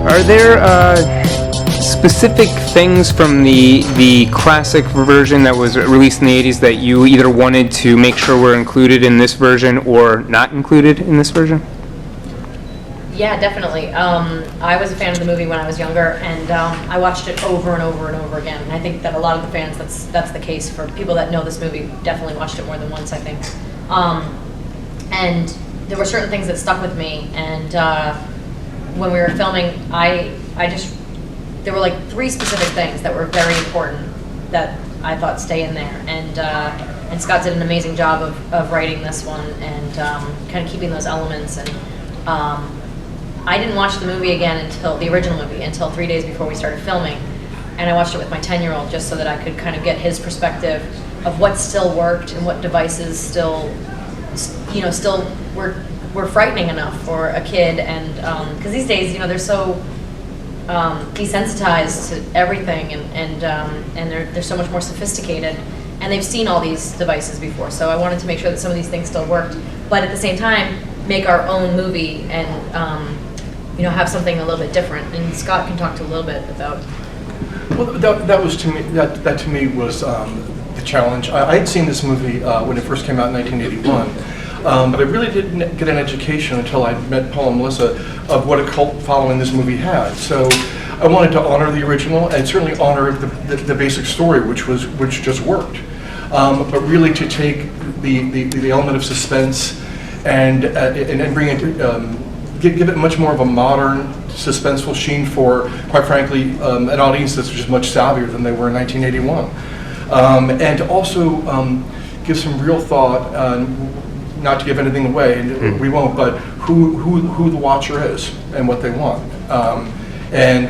Are there specific things from the classic version that was released in the 80s that you either wanted to make sure were included in this version or not included in this version? Yeah, definitely. I was a fan of the movie when I was younger, and I watched it over and over and over again. And I think that a lot of the fans, that's the case for people that know this movie, definitely watched it more than once, I think. And there were certain things that stuck with me, and when we were filming, there were like 3 specific things that were very important that I thought stay in there. And Scott did an amazing job of writing this one and kind of keeping those elements. And I didn't watch the movie again the original movie until 3 days before we started filming. And I watched it with my 10-year-old just so that I could kind of get his perspective of what still worked and what devices still were frightening enough for a kid. And because these days, they're so desensitized to everything, and they're so much more sophisticated, and they've seen all these devices before. So I wanted to make sure that some of these things still worked, but at the same time make our own movie and have something a little bit different. And Scott can talk to a little bit about. Well, that was to me that to me was the challenge. I had seen this movie when it first came out in 1981. But I really didn't get an education until I met Paula and Melissa of what a cult following this movie had. So I wanted to honor the original and certainly honor the basic story, which just worked. But really to take the element of suspense and bring it, give it much more of a modern, suspenseful sheen for, quite frankly, an audience that's just much savvier than they were in 1981, and to also give some real thought. Not to give anything away, and we won't, but who the watcher is and what they want, and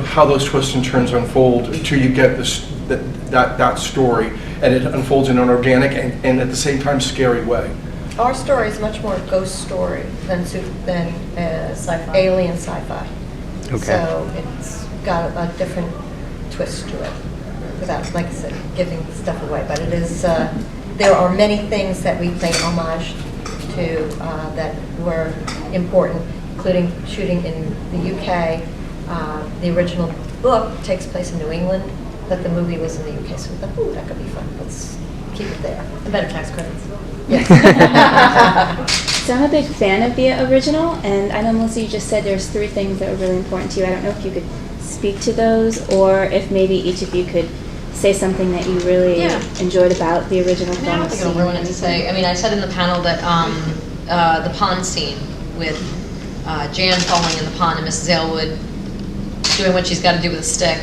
how those twists and turns unfold until you get that story, and it unfolds in an organic and at the same time scary way. Our story is much more a ghost story than sci-fi. Alien sci-fi. Okay. So it's got a different twist to it, without, like I said, giving stuff away. But it is. There are many things that we pay homage to that were important, including shooting in the UK. The original book takes place in New England, but the movie was in the UK, so we thought, ooh, that could be fun. Let's keep it there. And better tax credits. Yes. So I'm a big fan of the original, and I know, Melissa, you just said there's 3 things that were really important to you. I don't know if you could speak to those, or if maybe each of you could say something that you really enjoyed about the original film. I don't think it'll ruin it to say. I mean, I said in the panel that the pond scene with Jan falling in the pond and Mrs. Aylwood doing what she's got to do with a stick,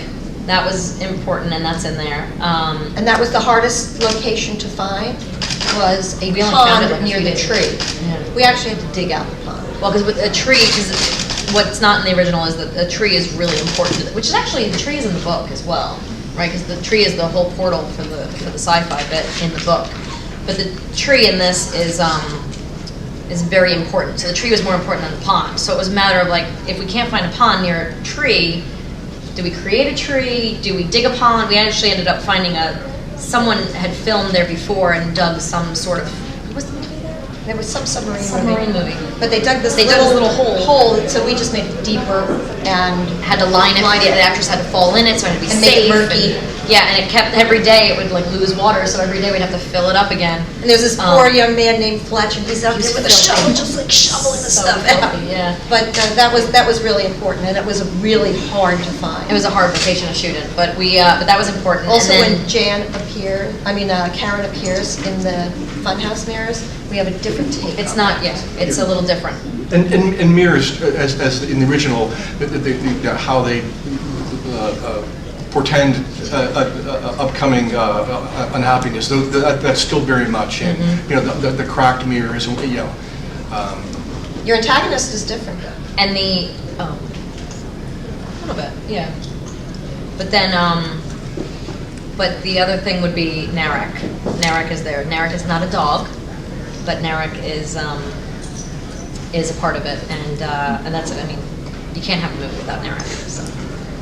that was important, and that's in there. And that was the hardest location to find, was a We only found it pond like near 3 the days. tree. Yeah. We actually had to dig out the pond. Well, because with a tree, because what's not in the original is that a tree is really important, which is actually, the tree is in the book as well. Right, because the tree is the whole portal for the sci-fi bit in the book, but the tree in this is very important. So the tree was more important than the pond. So it was a matter of like, if we can't find a pond near a tree, do we create a tree? Do we dig a pond? We actually ended up finding someone had filmed there before and dug some sort of. What was the movie there? There was some Submarine movie. But they dug this little hole, so we just made it deeper and had to line it. The actress had to fall in it, so it had to be and safe. make it murky. And it kept, every day it would like lose water, so every day we'd have to fill it up again. And there's this poor young man named Fletch, and he's out there with a shovel, just like shoveling the So stuff out. filthy, yeah. But that was really important, and it was really hard to find. It was a hard location to shoot in, but but that was important. Also, and then, when Karen appears in the funhouse mirrors, we have a different take. it's not, it's a little different. And mirrors, as in the original, how they portend upcoming unhappiness. That's still very much in. The cracked mirrors, and Your antagonist is different, though. And a little bit, yeah. But then, but the other thing would be Narek. Narek is there. Narek is not a dog, but Narek is a part of it, and that's it. I mean, you can't have a movie without Narek. So.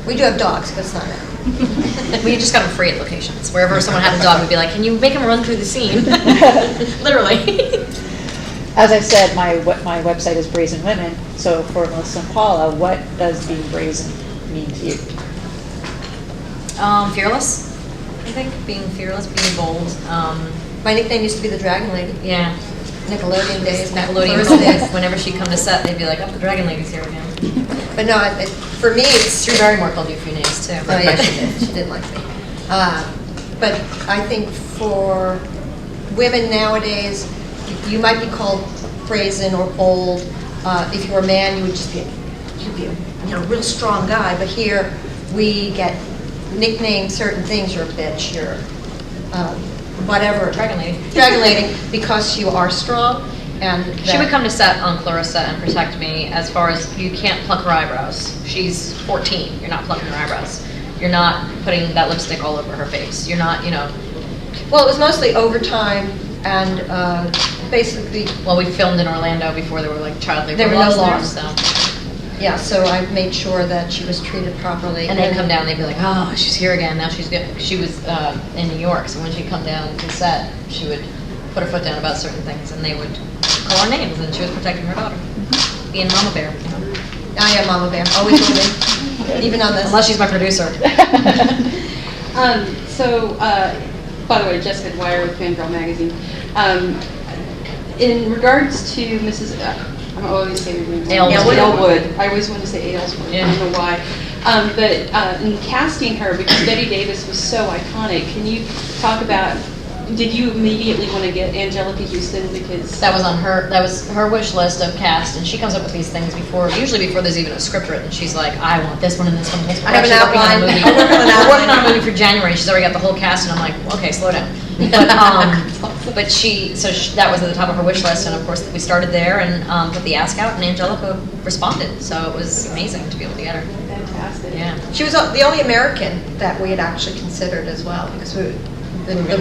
We do have dogs, but it's not it. We just got them free at locations. Wherever someone had a dog, we'd be like, "Can you make him run through the scene?" Literally. As I said, my website is Brazen Women. So for Melissa and Paula, what does being brazen mean to you? Fearless, I think. Being fearless, being bold. My nickname used to be the Dragon Lady. Yeah. Nickelodeon days. Nickelodeon days. Whenever she come to set, they'd be like, oh, the Dragon Lady's here again. But no, for me, it's Drew Barrymore called you a few names, too. Oh, yeah, she did. She did like me. But I think for women nowadays, you might be called brazen or bold. If you were a man, you'd be a real strong guy. But here, we get nicknamed certain things. You're a bitch. You're whatever. Dragon Lady. Dragon Lady, because you are strong. And She would come to set on Clarissa and protect me as far as you can't pluck her eyebrows. She's 14. You're not plucking her eyebrows. You're not putting that lipstick all over her face. You're not, Well, it was mostly overtime and basically. Well, we filmed in Orlando before there were like child labor There were no laws there, laws. so. Yeah, so I made sure that she was treated properly. And they'd come down, they'd be like, oh, she's here again. Now she's good. She was in New York, so when she'd come down to set, she would put her foot down about certain things, and they would call her names, and she was protecting her daughter. Being Mama Bear. I am Mama Bear, always will be, even on this. Unless she's my producer. By the way, Jessica Dwyer with Fangirl Magazine. In regards to Mrs. I'm always saying her name wrong. Aylwood. I always want to say Ayleswood. Yeah. I don't know why. But in casting her, because Betty Davis was so iconic, can you talk about? Did you immediately want to get Anjelica Huston because That was on her. That was her wish list of cast, and she comes up with these things usually before there's even a script written. She's like, I want this one and this one. And this one. I have an We're actually outline. working on a movie. I'm working on an We're working outline. on a movie for January. She's already got the whole cast, and I'm like, okay, slow down. But that was at the top of her wish list, and of course we started there and put the ask out, and Anjelica responded. So it was amazing to be able to get her. fantastic? Yeah. She was the only American that we had actually considered as well, because the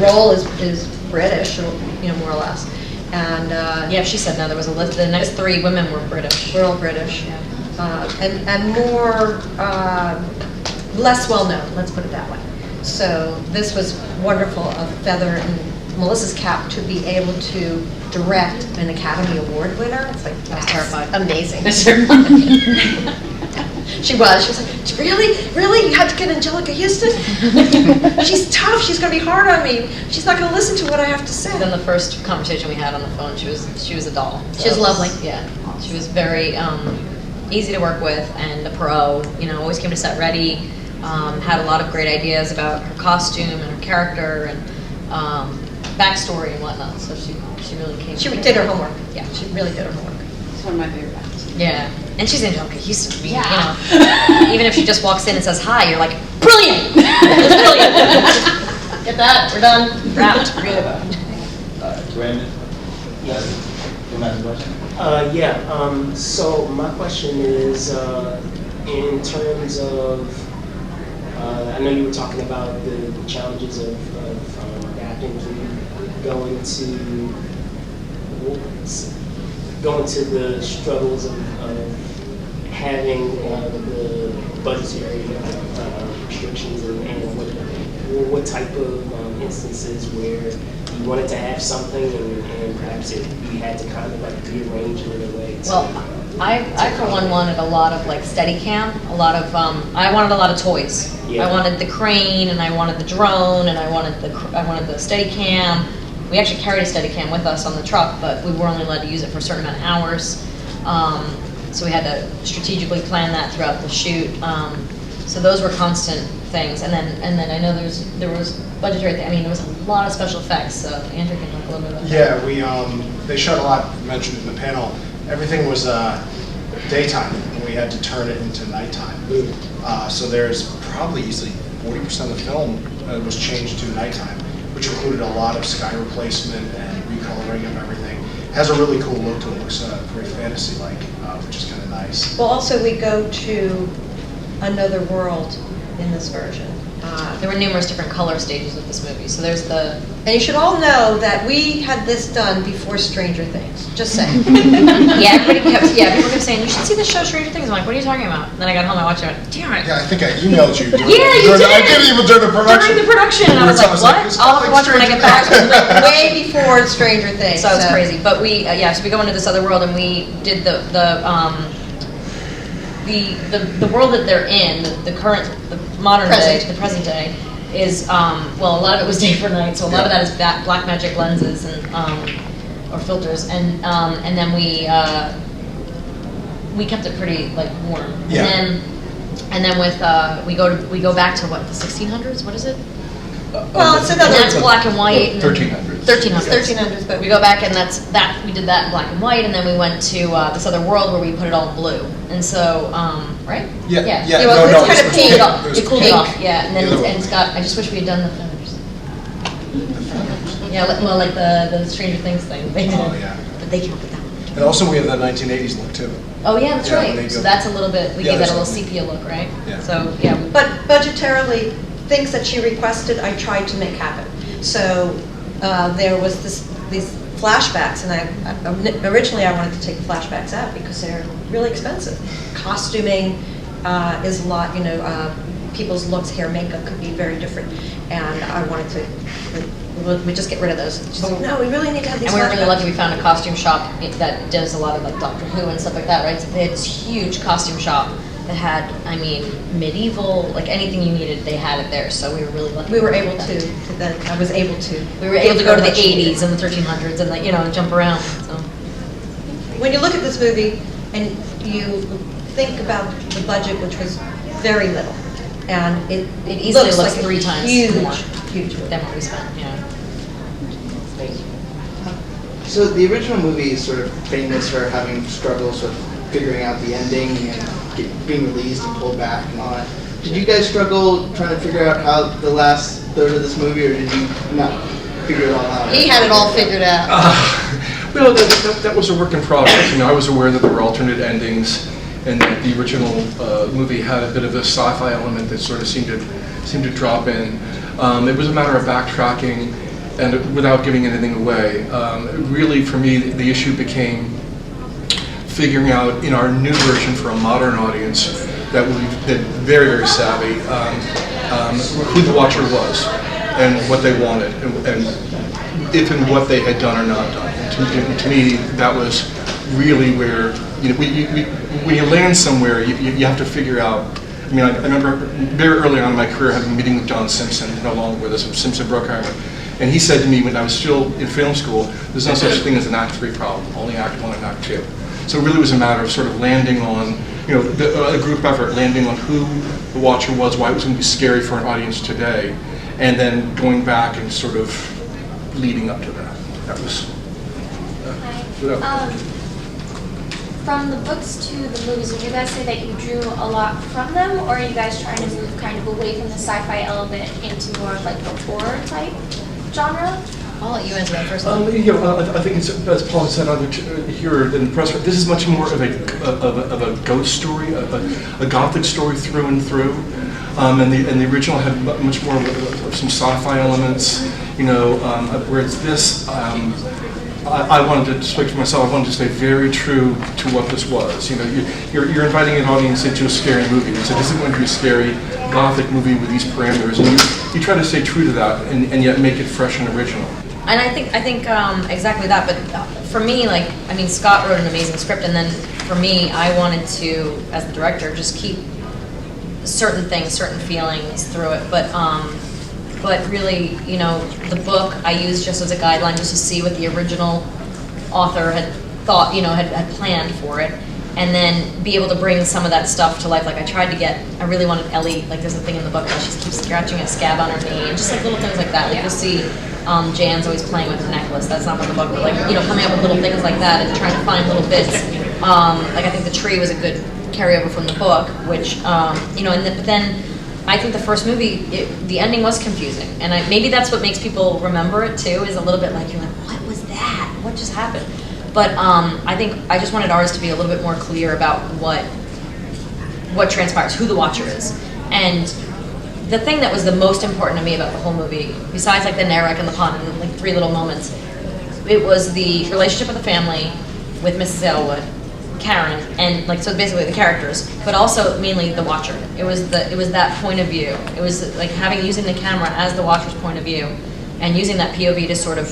role is British, more or less. And Yeah, she said no. There was a list. The next 3 women were British. we're all British. And more, less well known, let's put it that way. So this was wonderful, a feather in Melissa's cap to be able to direct an Academy Award winner. It's like, I was terrified. Amazing. She was like, really? You had to get Anjelica Huston? She's tough, she's gonna be hard on me. She's not gonna listen to what I have to say. Then the first conversation we had on the phone, she was a doll. She was lovely. Yeah, she was very easy to work with and a pro. Always came to set ready. Had a lot of great ideas about her costume and her character and backstory and whatnot. So she really came. She did her homework. Yeah. She really did her homework. It's one of my favorite actors. Yeah, and she's Anjelica Huston. Even if she just walks in and says hi, you're like, brilliant. It's brilliant. Get that? We're done. Wrapped. Brandon? Yes. You have a question? So my question is, in terms of, I know you were talking about the challenges of adapting to going to the struggles of having the budgetary restrictions and what type of instances where you wanted to have something and perhaps you had to kind of like rearrange it in a way. Well, I for one wanted a lot of like Steadicam, I wanted a lot of toys. Yeah. I wanted the crane, and I wanted the drone, and I wanted the Steadicam. We actually carried a Steadicam with us on the truck, but we were only allowed to use it for a certain amount of hours. So we had to strategically plan that throughout the shoot. So those were constant things, and then I know there was budgetary. There was a lot of special effects. So Andrew can talk a little bit about that. Yeah, they shot a lot. Mentioned in the panel, everything was daytime, and we had to turn it into nighttime. So there's probably easily 40% of the film was changed to nighttime, which included a lot of sky replacement and recoloring of everything. It has a really cool look to it. Looks very fantasy-like, which is kind of nice. Well, also we go to another world in this version. There were numerous different color stages of this movie. So there's the... And you should all know that we had this done before Stranger Things, just saying. Yeah, people kept saying, you should see the show Stranger Things. I'm like, what are you talking about? And then I got home, I watched it, I went, damn it. Yeah, I think I emailed you. Yeah, you did. I did even during the production. During the production, and I was like, what? I'll have to watch it when I get back. Way before Stranger Things. So it's crazy. But we, so we go into this other world, and we did the world that they're in, the modern day, the present day, is, well, a lot of it was day for night, so a lot of that is black magic lenses and or filters, and then we kept it pretty like warm. Yeah. And then with we go back to what, the 1600s? What is it? Well, it's And another. that's black and white. And 1300s. 1300s, but we go back, and we did that in black and white, and then we went to this other world where we put it all in blue. And so, right? Yeah. Well, No, it's kind of cooled it off. It was It cooled it pink. off, yeah. And then The other and one. Scott, I just wish we had done the feathers. Yeah, well, like the Stranger Things thing. They did, Oh, yeah. but they can't put that one. And also we have the 1980s look too. Oh yeah, that's Yeah, when they right. go- So that's a little bit. We Yeah, gave that a little there's sepia look, right? Yeah. So yeah. But budgetarily, things that she requested, I tried to make happen. So there was these flashbacks, and originally I wanted to take the flashbacks out because they're really expensive. Costuming is a lot, people's looks, hair, makeup could be very different, and I wanted to. We just get rid of those. She's like, no, we really need to have these. And we were really flashbacks. lucky. We found a costume shop that does a lot of like Doctor Who and stuff like that, right? So they had this huge costume shop that had, I mean, medieval, like anything you needed, they had it there. So we were really lucky. We were able to. Then I was able to. We were able to go to the Give her what she 80s and the 1300s and like jump around. So When you look at this movie and you think about the budget, which was very little, and it easily looks like a 3 times huge, more huge. than what we spent. Yeah. Thank you. So the original movie is sort of famous for having struggles with figuring out the ending and being released and pulled back and all that. Did you guys struggle trying to figure out how the last third of this movie, or did you not figure it all out? He had it all figured out. Well, that was a work in progress. I was aware that there were alternate endings, and that the original movie had a bit of a sci-fi element that sort of seemed to drop in. It was a matter of backtracking, and without giving anything away. Really, for me, the issue became figuring out in our new version for a modern audience that very, very savvy, who the watcher was and what they wanted, and if and what they had done or not done. And to me, that was really where, when you land somewhere, you have to figure out. I mean, I remember very early on in my career having a meeting with John Simpson, no longer with us, Simpson Bruckheimer, and he said to me when I was still in film school, there's no such thing as an Act 3 problem, only Act 1 and Act 2. So it really was a matter of sort of landing on, a group effort, landing on who the watcher was, why it was going to be scary for an audience today, and then going back and sort of leading up to that. That was. From the books to the movies, would you guys say that you drew a lot from them, or are you guys trying to move kind of away from the sci-fi element into more of like the horror type genre? I'll let you answer that first. I think it's, as Paula said here in the press, this is much more of a ghost story, a gothic story through and through. And the original had much more of some sci-fi elements, whereas this, I wanted to speak for myself. I wanted to stay very true to what this was. You're inviting an audience into a scary movie. So this is going to be a scary gothic movie with these parameters, and you try to stay true to that, and yet make it fresh and original. And I think exactly that. But for me, Scott wrote an amazing script, and then for me, I wanted to, as the director, just keep certain things, certain feelings through it. But really, the book I used just as a guideline, just to see what the original author had thought, had planned for it, and then be able to bring some of that stuff to life. Like I really wanted Ellie, there's a thing in the book where she keeps scratching a scab on her knee, and just little things like that. You'll see Jan's always playing with the necklace. That's not in the book, but coming up with little things like that and trying to find little bits. I think the tree was a good carryover from the book, which, but then I think the first movie, the ending was confusing, and maybe that's what makes people remember it too, is a little bit you're like, what was that? What just happened? But I think I just wanted ours to be a little bit more clear about what transpires, who the watcher is, and the thing that was the most important to me about the whole movie, besides like the Narek and the pond and like 3 little moments, it was the relationship with the family, with Mrs. Elwood, Karen, and like, so basically the characters, but also mainly the watcher. It was that point of view. It was like using the camera as the watcher's point of view, and using that POV to sort of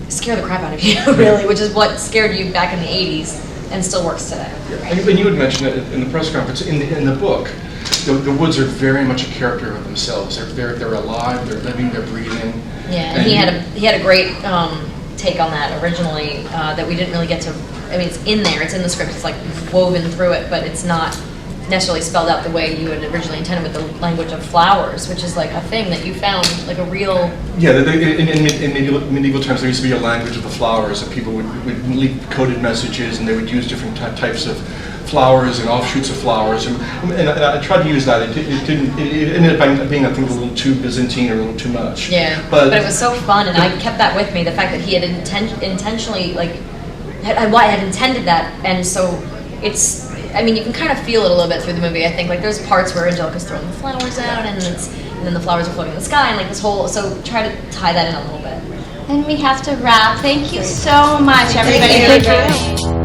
scare the crap out of you, really, which is what scared you back in the 80s and still works today. And you had mentioned it in the press conference, in the book, the woods are very much a character of themselves. They're alive, they're living, they're breathing. Yeah, and he had a great take on that originally that we didn't really get to. I mean, it's in there, it's in the script, it's like woven through it, but it's not necessarily spelled out the way you had originally intended with the language of flowers, which is like a thing that you found, like a real... Yeah, in medieval times there used to be a language of the flowers, and people would leave coded messages, and they would use different types of flowers and offshoots of flowers, and I tried to use that. It ended up being, I think, a little too Byzantine or a little too much. Yeah, but it was so fun, and I kept that with me, the fact that he had intentionally, like, had intended that, and so it's, I mean, you can kind of feel it a little bit through the movie, I think. Like, there's parts where Anjelica's throwing the flowers out, and then the flowers are floating in the sky, and like this whole, so try to tie that in a little bit. And we have to wrap. Thank you so much, everybody. Thank you.